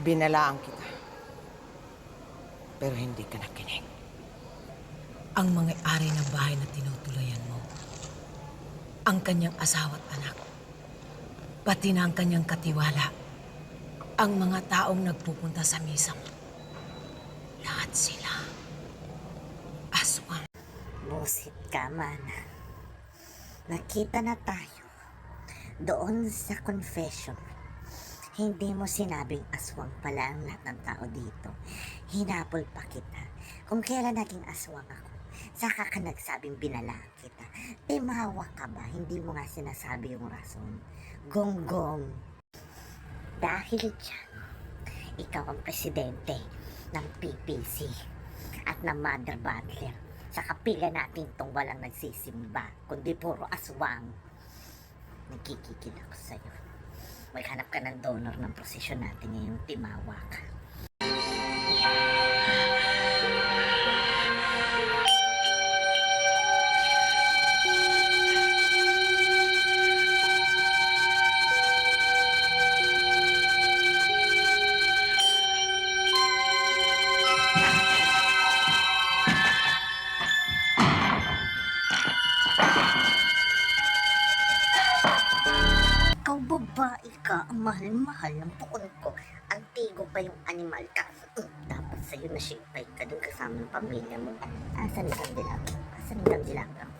Binalaan kita. Pero hindi ka nakinig. Ang mga-ari ng bahay na tinutuluyan mo, ang kanyang asawa't anak, pati na ang kanyang katiwala, ang mga taong nagpupunta sa misa mo, lahat sila aswang. Busit ka, Mana. Nakita na tayo doon sa confession. Hindi mo sinabing aswang pala ang lahat ng tao dito. Hinapol pa kita. Kung kailan naging aswang ako, saka ka nagsabing binalaan kita. Timawa ka ba? Hindi mo nga sinasabi yung rason. Gonggong. Dahil dyan, ikaw ang presidente ng PPC at ng Mother Butler. Sa kapila natin itong walang nagsisimba, kundi puro aswang. Nagkikikid ako sa'yo. Maghanap ka ng donor ng prosesyon natin ngayong timawa ka. Ikaw babae ka, ang mahal-mahal ng pukon ko. Antigo pa yung animal ka. Dapat sa'yo na shipay ka dun kasama ng pamilya mo. Asan ang dilapang? Asan ang dilapang?